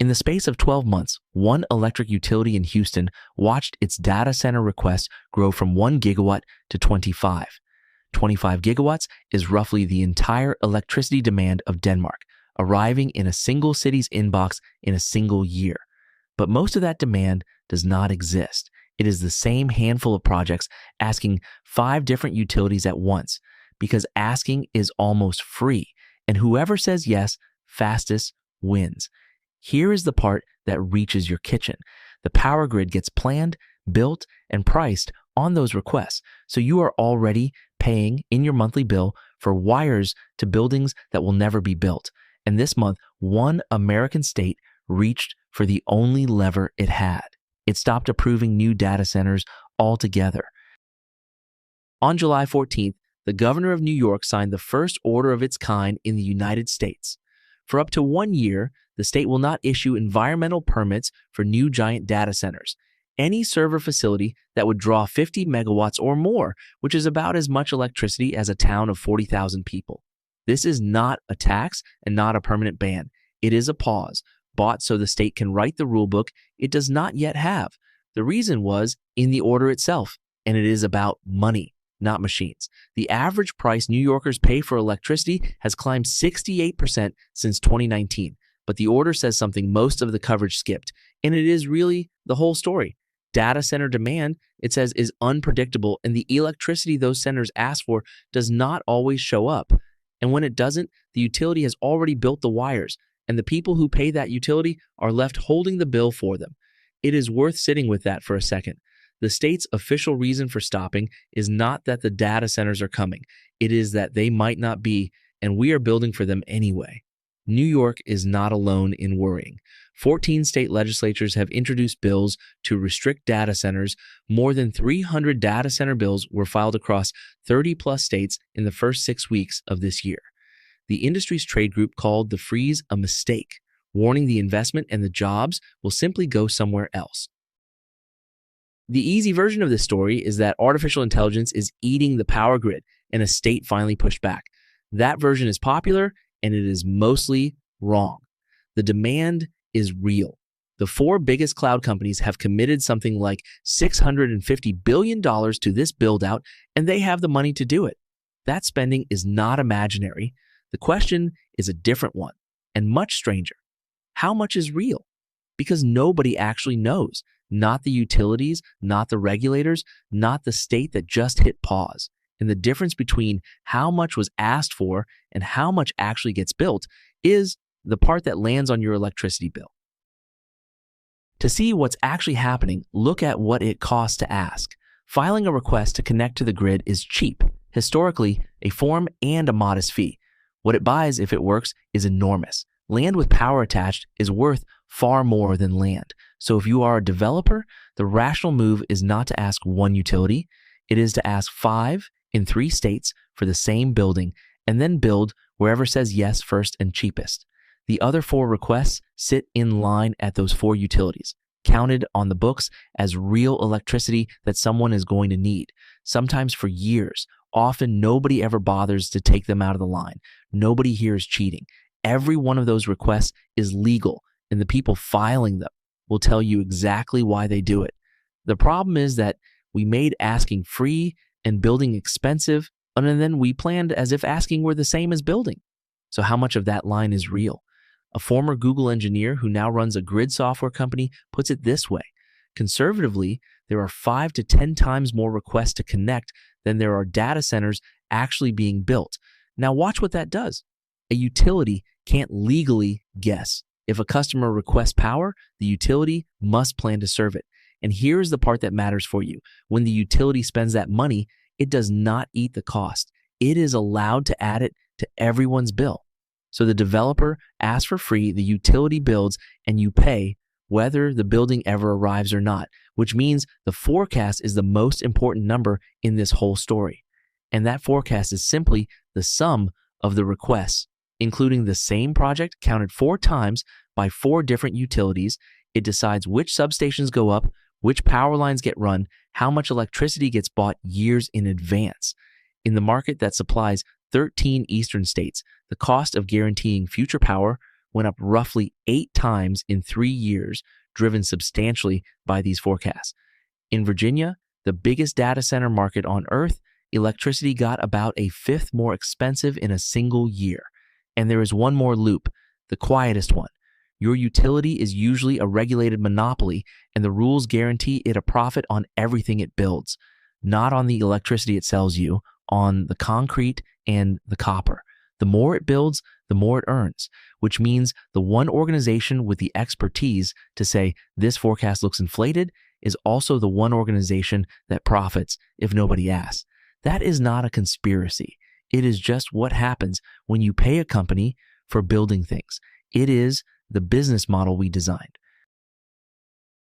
In the space of 12 months, one electric utility in Houston watched its data center requests grow from 1 gigawatt to 25. 25 gigawatts is roughly the entire electricity demand of Denmark, arriving in a single city's inbox in a single year. But most of that demand does not exist. It is the same handful of projects asking 5 different utilities at once, because asking is almost free, and whoever says yes fastest wins. Here is the part that reaches your kitchen. The power grid gets planned, built, and priced on those requests, so you are already paying in your monthly bill for wires to buildings that will never be built. And this month, one American state reached for the only lever it had. It stopped approving new data centers altogether. On July 14th, the governor of New York signed the first order of its kind in the United States. For up to 1 year, the state will not issue environmental permits for new giant data centers. Any server facility that would draw 50 megawatts or more, which is about as much electricity as a town of 40,000 people. This is not a tax and not a permanent ban. It is a pause, bought so the state can write the rulebook it does not yet have. The reason was in the order itself, and it is about money, not machines. The average price New Yorkers pay for electricity has climbed 68% since 2019, but the order says something most of the coverage skipped, and it is really the whole story. Data center demand, it says, is unpredictable, and the electricity those centers ask for does not always show up. And when it doesn't, the utility has already built the wires, and the people who pay that utility are left holding the bill for them. It is worth sitting with that for a second. The state's official reason for stopping is not that the data centers are coming. It is that they might not be, and we are building for them anyway. New York is not alone in worrying. 14 state legislatures have introduced bills to restrict data centers. More than 300 data center bills were filed across 30-plus states in the first 6 weeks of this year. The industry's trade group called the freeze a mistake, warning the investment and the jobs will simply go somewhere else. The easy version of this story is that artificial intelligence is eating the power grid, and a state finally pushed back. That version is popular, and it is mostly wrong. The demand is real. The 4 biggest cloud companies have committed something like $650 billion to this build-out, and they have the money to do it. That spending is not imaginary. The question is a different one, and much stranger. How much is real? Because nobody actually knows. Not the utilities, not the regulators, not the state that just hit pause. And the difference between how much was asked for and how much actually gets built is the part that lands on your electricity bill. To see what's actually happening, look at what it costs to ask. Filing a request to connect to the grid is cheap. Historically, a form and a modest fee. What it buys, if it works, is enormous. Land with power attached is worth far more than land. So if you are a developer, the rational move is not to ask one utility. It is to ask 5 in 3 states for the same building, and then build wherever says yes first and cheapest. The other 4 requests sit in line at those 4 utilities, counted on the books as real electricity that someone is going to need, sometimes for years. Often nobody ever bothers to take them out of the line. Nobody here is cheating. Every one of those requests is legal, and the people filing them will tell you exactly why they do it. The problem is that we made asking free and building expensive, and then we planned as if asking were the same as building. So how much of that line is real? A former Google engineer who now runs a grid software company puts it this way. Conservatively, there are 5 to 10 times more requests to connect than there are data centers actually being built. Now watch what that does. A utility can't legally guess. If a customer requests power, the utility must plan to serve it. And here's the part that matters for you. When the utility spends that money, it does not eat the cost. It is allowed to add it to everyone's bill. So the developer asks for free, the utility builds, and you pay whether the building ever arrives or not, which means the forecast is the most important number in this whole story. And that forecast is simply the sum of the requests, including the same project counted 4 times by 4 different utilities. It decides which substations go up, which power lines get run, how much electricity gets bought years in advance. In the market that supplies 13 eastern states, the cost of guaranteeing future power went up roughly 8 times in 3 years, driven substantially by these forecasts. In Virginia, the biggest data center market on Earth, electricity got about a fifth more expensive in a single year. And there is one more loop, the quietest one. Your utility is usually a regulated monopoly, and the rules guarantee it a profit on everything it builds, not on the electricity it sells you, on the concrete and the copper. The more it builds, the more it earns, which means the one organization with the expertise to say this forecast looks inflated is also the one organization that profits if nobody asks. That is not a conspiracy. It is just what happens when you pay a company for building things. It is the business model we designed.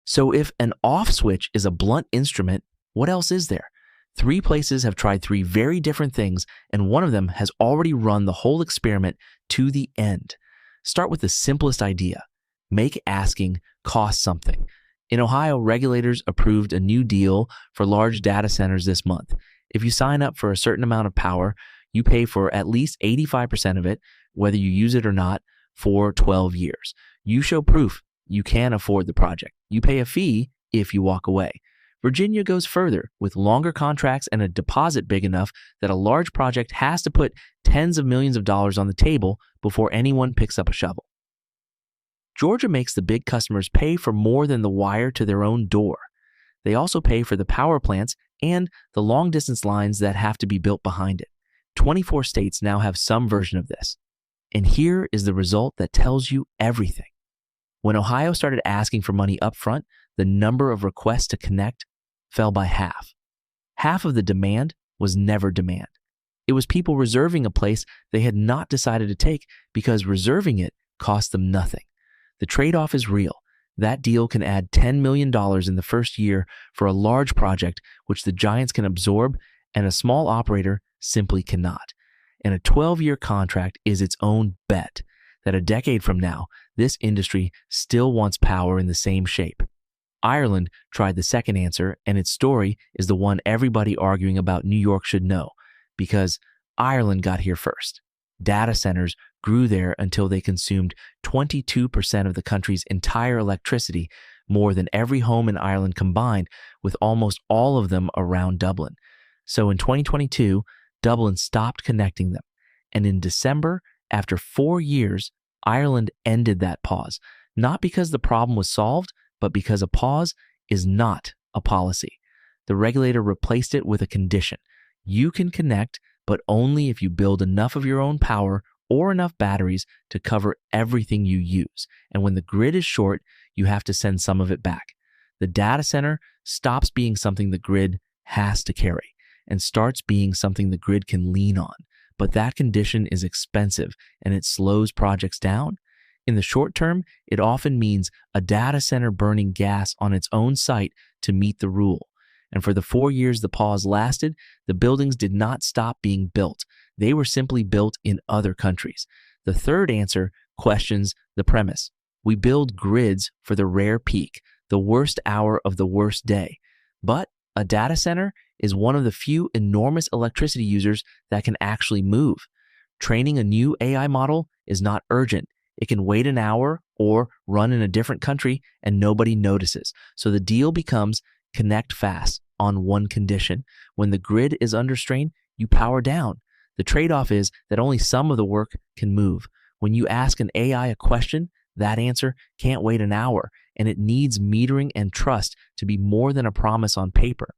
So if an off switch is a blunt instrument, what else is there? 3 places have tried 3 very different things, and one of them has already run the whole experiment to the end. Start with the simplest idea. Make asking cost something. In Ohio, regulators approved a new deal for large data centers this month. If you sign up for a certain amount of power, you pay for at least 85% of it, whether you use it or not, for 12 years. You show proof you can afford the project. You pay a fee if you walk away. Virginia goes further with longer contracts and a deposit big enough that a large project has to put tens of millions of dollars on the table before anyone picks up a shovel. Georgia makes the big customers pay for more than the wire to their own door. They also pay for the power plants and the long-distance lines that have to be built behind it. 24 states now have some version of this. And here is the result that tells you everything. When Ohio started asking for money up front, the number of requests to connect fell by half. Half of the demand was never demand. It was people reserving a place they had not decided to take because reserving it cost them nothing. The trade-off is real. That deal can add $10 million in the first year for a large project which the giants can absorb and a small operator simply cannot. And a 12-year contract is its own bet that a decade from now, this industry still wants power in the same shape. Ireland tried the second answer, and its story is the one everybody arguing about New York should know, because Ireland got here first. Data centers grew there until they consumed 22% of the country's entire electricity, more than every home in Ireland combined, with almost all of them around Dublin. So in 2022, Dublin stopped connecting them. And in December, after 4 years, Ireland ended that pause, not because the problem was solved, but because a pause is not a policy. The regulator replaced it with a condition. You can connect, but only if you build enough of your own power or enough batteries to cover everything you use. And when the grid is short, you have to send some of it back. The data center stops being something the grid has to carry and starts being something the grid can lean on. But that condition is expensive and it slows projects down. In the short term, it often means a data center burning gas on its own site to meet the rule. And for the 4 years the pause lasted, the buildings did not stop being built. They were simply built in other countries. The third answer questions the premise. We build grids for the rare peak, the worst hour of the worst day. But a data center is one of the few enormous electricity users that can actually move. Training a new AI model is not urgent. It can wait an hour or run in a different country and nobody notices. So the deal becomes connect fast on one condition. When the grid is under strain, you power down. The trade-off is that only some of the work can move. When you ask an AI a question, that answer can't wait an hour, and it needs metering and trust to be more than a promise on paper.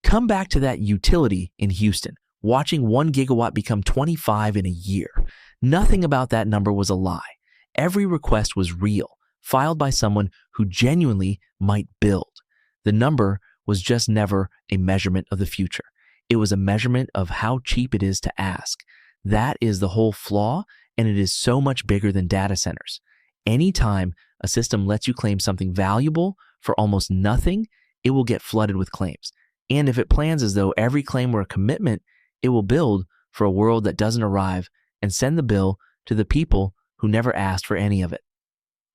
Come back to that utility in Houston, watching 1 gigawatt become 25 in a year. Nothing about that number was a lie. Every request was real, filed by someone who genuinely might build. The number was just never a measurement of the future. It was a measurement of how cheap it is to ask. That is the whole flaw, and it is so much bigger than data centers. Anytime a system lets you claim something valuable for almost nothing, it will get flooded with claims. And if it plans as though every claim were a commitment, it will build for a world that doesn't arrive and send the bill to the people who never asked for any of it.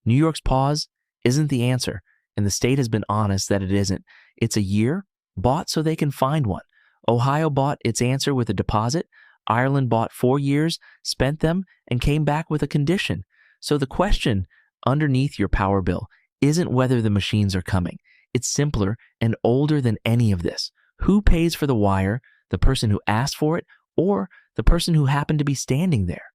New York's pause isn't the answer, and the state has been honest that it isn't. It's a year bought so they can find one. Ohio bought its answer with a deposit. Ireland bought 4 years, spent them, and came back with a condition. So the question underneath your power bill isn't whether the machines are coming. It's simpler and older than any of this. Who pays for the wire, the person who asked for it, or the person who happened to be standing there?